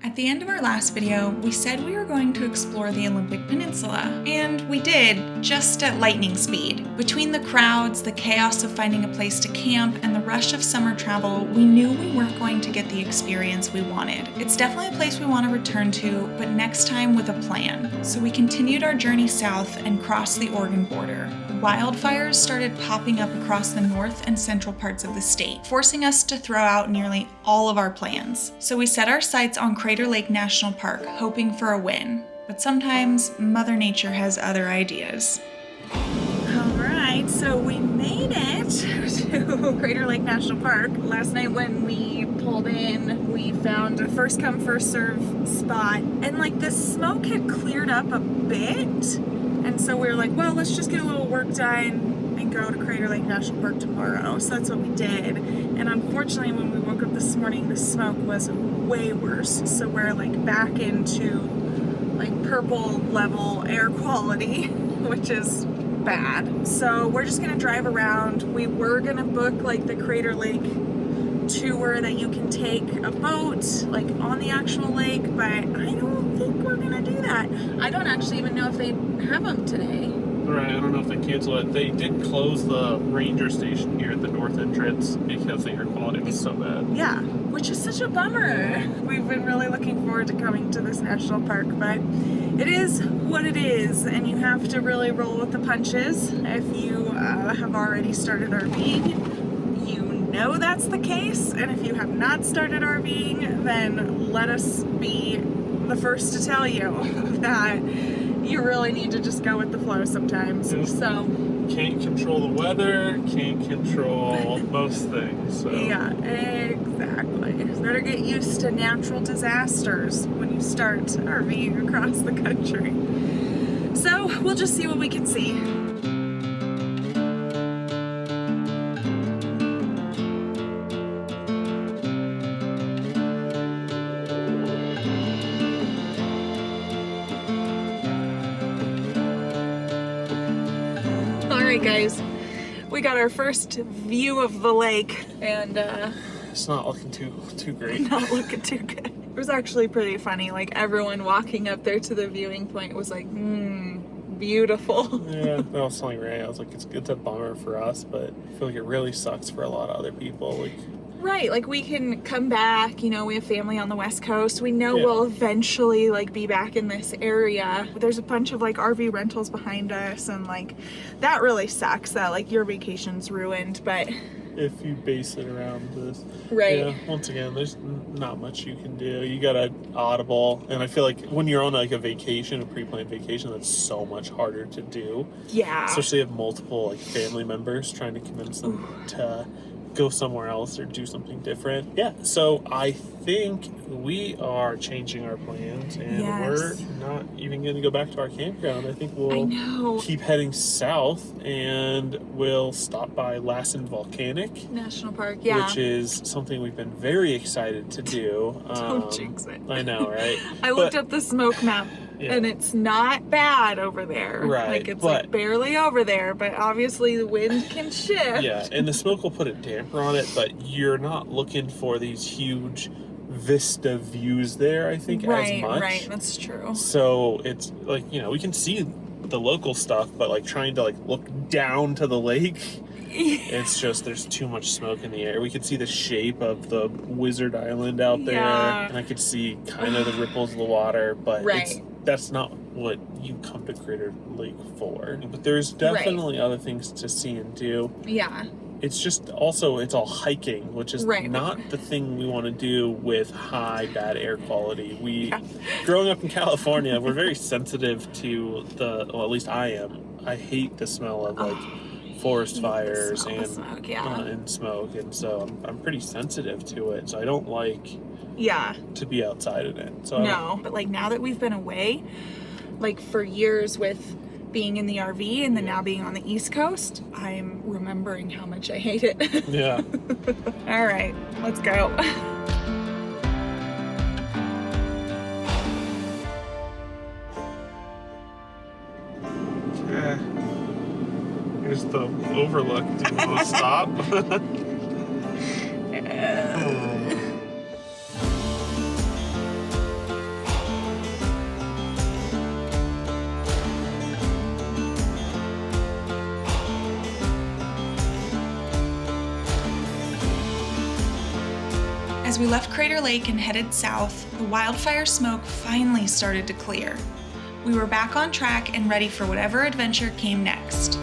At the end of our last video, we said we were going to explore the Olympic Peninsula, and we did, just at lightning speed. Between the crowds, the chaos of finding a place to camp, and the rush of summer travel, we knew we weren't going to get the experience we wanted. It's definitely a place we want to return to, but next time with a plan. So we continued our journey south and crossed the Oregon border. Wildfires started popping up across the north and central parts of the state, forcing us to throw out nearly all of our plans. So we set our sights on Crater Lake National Park, hoping for a win. But sometimes Mother Nature has other ideas. Alright, so we made it to Crater Lake National Park. Last night when we pulled in, we found a first come first serve spot, and like the smoke had cleared up a bit. And so we were like, well, let's just get a little work done and go to Crater Lake National Park tomorrow. So that's what we did. And unfortunately, when we woke up this morning, the smoke was way worse. So we're like back into like purple level air quality, which is bad. So we're just gonna drive around. We were gonna book like the Crater Lake tour that you can take a boat like on the actual lake, but I don't think we're gonna do that. I don't actually even know if they have them today. Right, I don't know if they cancel it. They did close the ranger station here at the north entrance because the air quality was so bad. Yeah, which is such a bummer. We've been really looking forward to coming to this national park, but it is what it is, and you have to really roll with the punches. If you have already started RVing, you know that's the case, and if you have not started RVing, then let us be the first to tell you that you really need to just go with the flow sometimes. So can't control the weather, can't control most things. So. Yeah, exactly. Better get used to natural disasters when you start RVing across the country. So we'll just see what we can see. Alright guys, we got our first view of the lake, and it's not looking too great. Not looking too good. It was actually pretty funny, like everyone walking up there to the viewing point was like, beautiful. Yeah, I was telling Ray, I was like, it's a bummer for us, but I feel like it really sucks for a lot of other people. Like, right, like we can come back, you know, we have family on the West Coast. We know we'll eventually like be back in this area. There's a bunch of like RV rentals behind us, and like that really sucks that like your vacation's ruined, but if you base it around this. Right. Yeah, once again, there's not much you can do. You gotta audible, and I feel like when you're on like a vacation, a pre-planned vacation, that's so much harder to do. Yeah. Especially if multiple like family members trying to convince them to go somewhere else or do something different. Yeah, so I think we are changing our plans, and we're not even going to go back to our campground. I think we'll keep heading south, and we'll stop by Lassen Volcanic National Park, which is something we've been very excited to do. Don't jinx it. I know, right? I looked up the smoke map. Yeah. And it's not bad over there. Right. Like it's like barely over there, but obviously the wind can shift. Yeah, and the smoke will put a damper on it, but you're not looking for these huge vista views there, I think, as much. Right, that's true. So it's like, you know, we can see the local stuff, but like trying to like look down to the lake, it's just, there's too much smoke in the air. We could see the shape of the Wizard Island out there, and I could see kind of the ripples of the water, but that's not what you come to Crater Lake for. But there's definitely other things to see and do. Yeah. It's just also, it's all hiking, which is not the thing we want to do with bad air quality. Growing up in California, we're very sensitive to well, at least I am. I hate the smell of like forest fires and smoke, and so I'm pretty sensitive to it. So I don't like to be outside in it. So but like now that we've been away, like for years with being in the RV and then now being on the East Coast, I'm remembering how much I hate it. Yeah. All right, let's go. Here's the Overlook Stop. As we left Crater Lake and headed south, the wildfire smoke finally started to clear. We were back on track and ready for whatever adventure came next.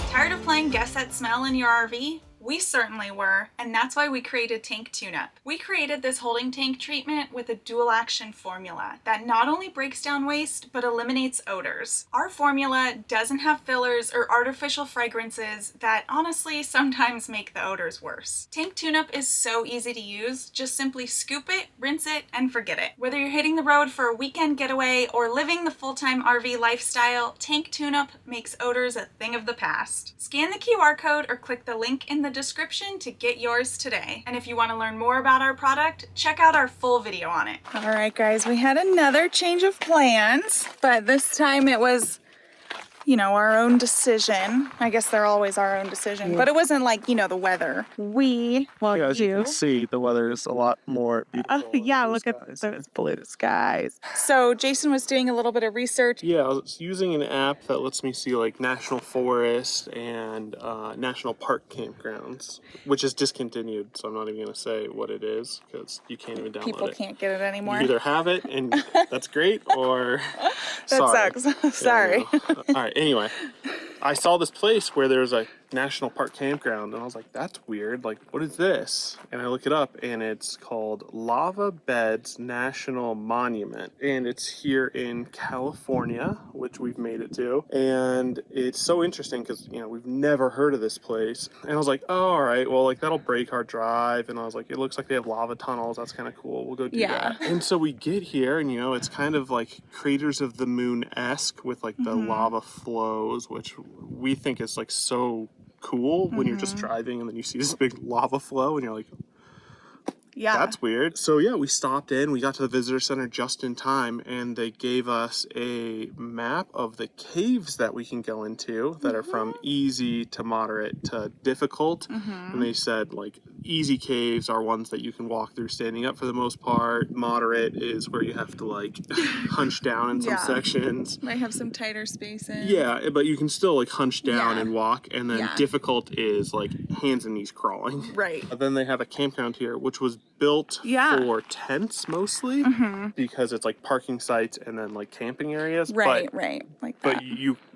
Tired of playing Guess That Smell in your RV? We certainly were, and that's why we created Tank Tuneup. We created this holding tank treatment with a dual action formula that not only breaks down waste, but eliminates odors. Our formula doesn't have fillers or artificial fragrances that honestly sometimes make the odors worse. Tank Tuneup is so easy to use, just simply scoop it, rinse it, and forget it. Whether you're hitting the road for a weekend getaway or living the full-time RV lifestyle, Tank Tuneup makes odors a thing of the past. Scan the QR code or click the link in the description to get yours today. And if you want to learn more about our product, check out our full video on it. All right, guys, we had another change of plans, but this time it was, our own decision. I guess they're always our own decision, but it wasn't like, the weather. As you can see, the weather is a lot more beautiful. Look at those blue skies. So Jason was doing a little bit of research. Yeah, I was using an app that lets me see like national forest and national park campgrounds, which is discontinued. So I'm not even going to say what it is because you can't even download People it. Can't get it anymore. You either have it and that's great, or that sucks. Sorry. All right. Anyway, I saw this place where there's a national park campground, and I was like, that's weird. Like, what is this? And I look it up, and it's called Lava Beds National Monument, and it's here in California, which we've made it to. And it's so interesting because we've never heard of this place. And I was like, oh, all right, well, like that'll break our drive. And I was like, it looks like they have lava tunnels. That's kind of cool. We'll go do that. And so we get here, and it's kind of like Craters of the Moon-esque with like the lava flows, which we think is like so cool when you're just driving and then you see this big lava flow and you're like, that's weird. So yeah, we stopped in, we got to the visitor center just in time, and they gave us a map of the caves that we can go into that are from easy to moderate to difficult. And they said like easy caves are ones that you can walk through standing up for the most part. Moderate is where you have to like hunch down in some sections. Might have some tighter spaces. Yeah, but you can still like hunch down and walk. And then difficult is like hands and knees crawling. Right. But then they have a campground here, which was built for tents mostly because it's like parking sites and then like camping areas. Right. Like that. But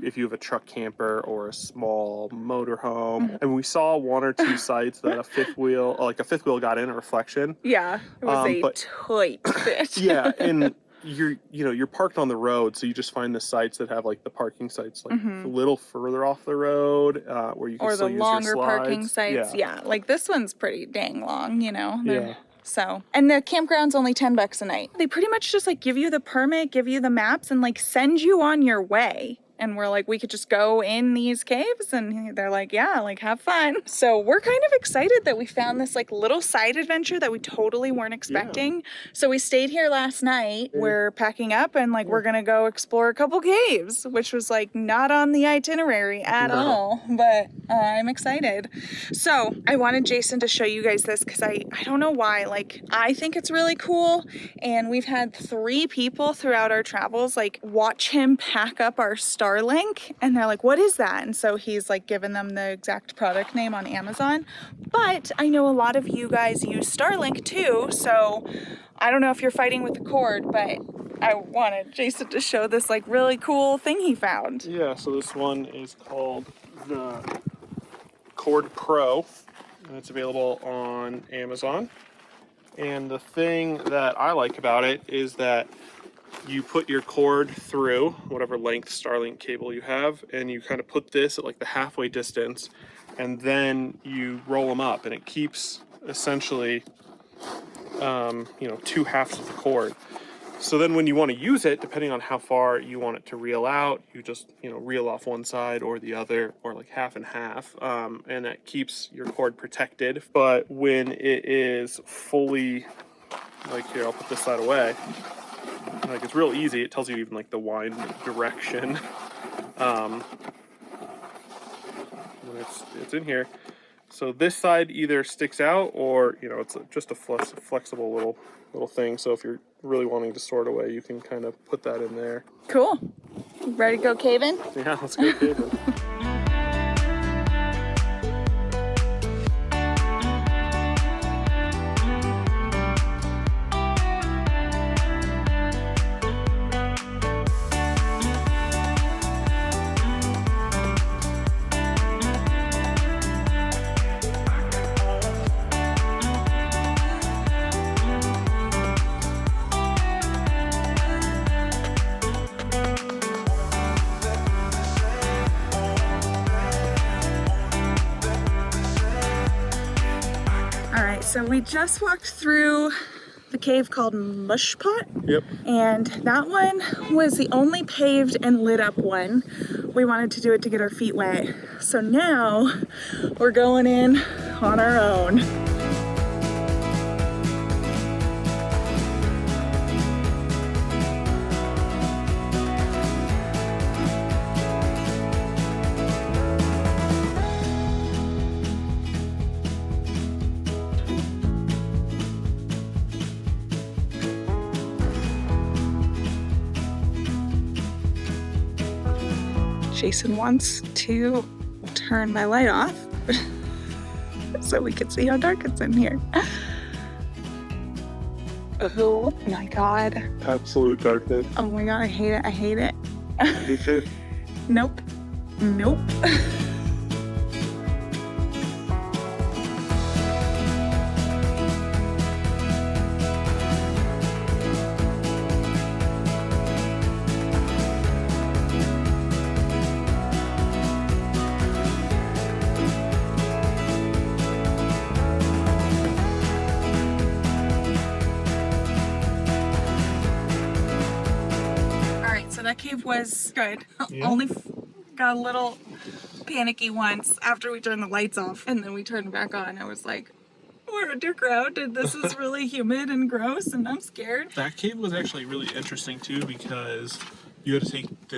if you have a truck camper or a small motorhome, and we saw one or two sites that a fifth wheel got in a reflection. Yeah, it was a tight fit. Yeah, and you're parked on the road, so you just find the sites that have like the parking sites like a little further off the road where you can still use your slides. Or the longer parking sites. Yeah, like this one's pretty dang long, So, and the campground's only $10 a night. They pretty much just like give you the permit, give you the maps, and like send you on your way. And we're like, we could just go in these caves, and they're like, yeah, like have fun. So we're kind of excited that we found this like little side adventure that we totally weren't expecting. Yeah. So we stayed here last night. We're packing up and like we're gonna go explore a couple caves, which was like not on the itinerary at all, but I'm excited. So I wanted Jason to show you guys this because I don't know why, like I think it's really cool. And we've had 3 people throughout our travels like watch him pack up our Starlink, and they're like, what is that? And so he's like given them the exact product name on Amazon. But I know a lot of you guys use Starlink too, so I don't know if you're fighting with the cord, but I wanted Jason to show this like really cool thing he found. Yeah, so this one is called the Cord Pro, and it's available on Amazon. And the thing that I like about it is that you put your cord through whatever length Starlink cable you have, and you kind of put this at like the halfway distance, and then you roll them up, and it keeps essentially, 2 halves of the cord. So then when you want to use it, depending on how far you want it to reel out, you just, reel off one side or the other, or like half and half, and that keeps your cord protected. But when it is fully, like here, I'll put this side away. Like it's real easy. It tells you even like the wind direction. and it's in here. So this side either sticks out, or it's just a flexible little thing. So if you're really wanting to store it away, you can kind of put that in there. Cool. Ready to go caving? Yeah, let's go caving. So we just walked through the cave called Mushpot. Yep. And that one was the only paved and lit up one. We wanted to do it to get our feet wet. So now we're going in on our own. Jason wants to turn my light off so we can see how dark it's in here. Oh my God. Absolute darkness. Oh my God, I hate it. I hate it. Me too. Nope. Nope. That cave was good. Yeah. Only got a little panicky once after we turned the lights off, and then we turned back on. I was like, we're underground and this is really humid and gross and I'm scared. That cave was actually really interesting too, because you had to take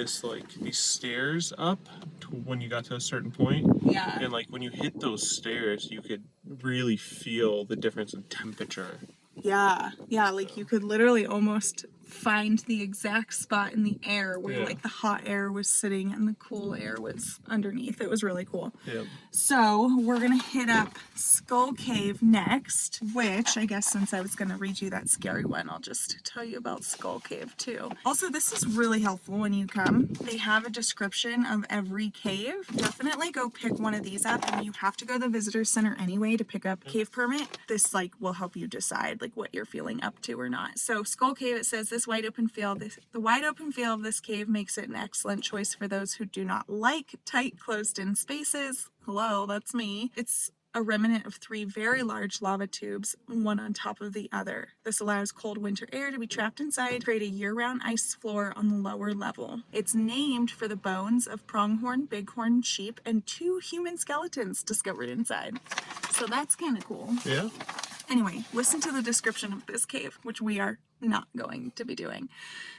these stairs up to when you got to a certain point. Yeah. And when you hit those stairs, you could really feel the difference in temperature. Yeah, you could literally almost find the exact spot in the air where the hot air was sitting and the cool air was underneath. It was really cool. Yeah. So we're gonna hit up Skull Cave next, which I guess since I was gonna read you that scary one, I'll just tell you about Skull Cave too. Also, this is really helpful when you come. They have a description of every cave. Definitely go pick one of these up, and you have to go to the visitor center anyway to pick up cave permit. This will help you decide what you're feeling up to or not. So Skull Cave, it says the wide open feel of this cave makes it an excellent choice for those who do not like tight closed-in spaces. Hello, that's me. It's a remnant of 3 very large lava tubes, one on top of the other. This allows cold winter air to be trapped inside, create a year-round ice floor on the lower level. It's named for the bones of pronghorn, bighorn sheep, and 2 human skeletons discovered inside. So that's kind of cool. Yeah. Anyway, listen to the description of this cave, which we are not going to be doing.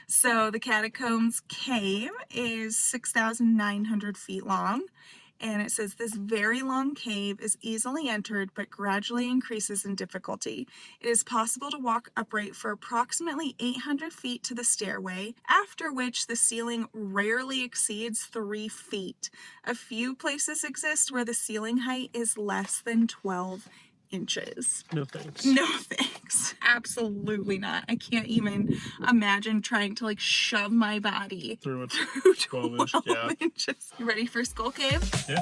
So the Catacombs Cave is 6,900 feet long. And it says this very long cave is easily entered but gradually increases in difficulty. It is possible to walk upright for approximately 800 feet to the stairway, after which the ceiling rarely exceeds 3 feet. A few places exist where the ceiling height is less than 12 inches. No thanks. No thanks. Absolutely not. I can't even imagine trying to shove my body through 12 inches. You ready for Skull Cave? Yeah.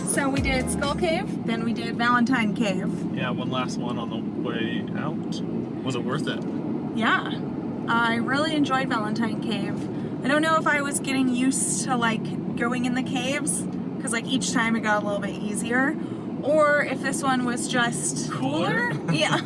So we did Skull Cave, then we did Valentine Cave. Yeah, one last one on the way out. Was it worth it? Yeah, I really enjoyed Valentine Cave. I don't know if I was getting used to like going in the caves, because like each time it got a little bit easier, or if this one was just cooler. Yeah.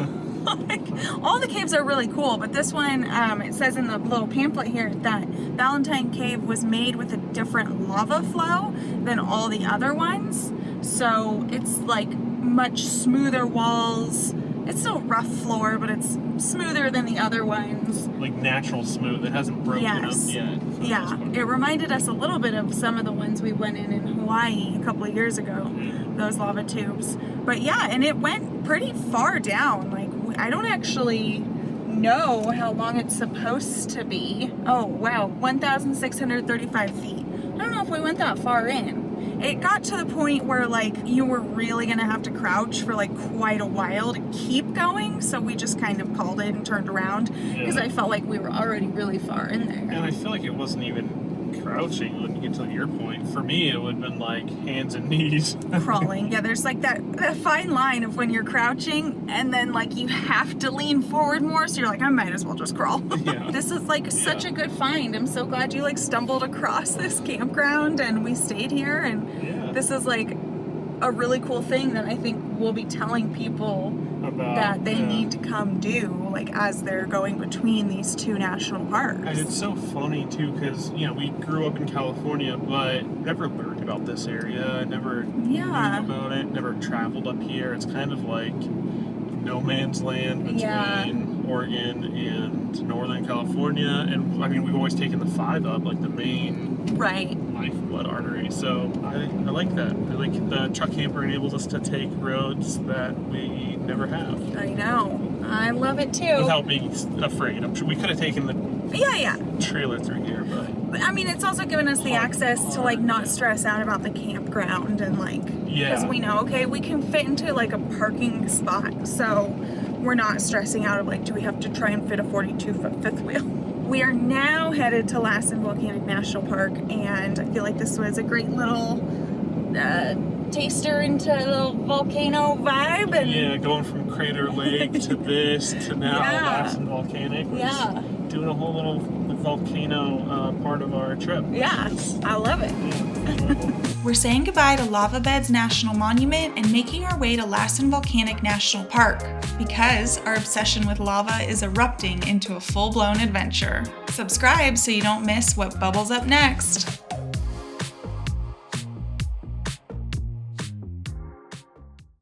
Like, all the caves are really cool, but this one, it says in the little pamphlet here that Valentine Cave was made with a different lava flow than all the other ones. So it's like much smoother walls. It's still rough floor, but it's smoother than the other ones. Like natural smooth. It hasn't broken up yet. Yeah, it reminded us a little bit of some of the ones we went in Hawaii a couple of years ago, those lava tubes. But yeah, and it went pretty far down. Like, I don't actually know how long it's supposed to be. Oh, wow, 1,635 feet. I don't know if we went that far in. It got to the point where like you were really gonna have to crouch for like quite a while to keep going, so we just kind of called it and turned around because I felt like we were already really far in there. And I feel like it wasn't even crouching when you get to your point. For me, it would have been like hands and knees. Crawling. Yeah, there's like that fine line of when you're crouching and then like you have to lean forward more, so you're like, I might as well just crawl. Yeah. This is like such a good find. I'm so glad you like stumbled across this campground and we stayed here, and this is like a really cool thing that I think we'll be telling people about, that they need to come do, like as they're going between these two national parks. And it's so funny too, because you know we grew up in California, but never learned about this area, never knew about it, never traveled up here. It's kind of like no man's land between Oregon and Northern California, and I mean we've always taken the 5 up, like the main lifeblood artery. So I like that. I like the truck camper enables us to take roads that we never have. I know. I love it too. Without being afraid. I'm sure we could have taken the trailer through here, but I mean, it's also given us the access to like not stress out about the campground and like, because we know, okay, we can fit into like a parking spot, so we're not stressing out of like, do we have to try and fit a 42-foot fifth wheel? We are now headed to Lassen Volcanic National Park, and I feel like this was a great little taster into a little volcano vibe. And going from Crater Lake to this to now Lassen Volcanic. Doing a whole little volcano part of our trip. I love it. We're saying goodbye to Lava Beds National Monument and making our way to Lassen Volcanic National Park because our obsession with lava is erupting into a full-blown adventure. Subscribe so you don't miss what bubbles up next.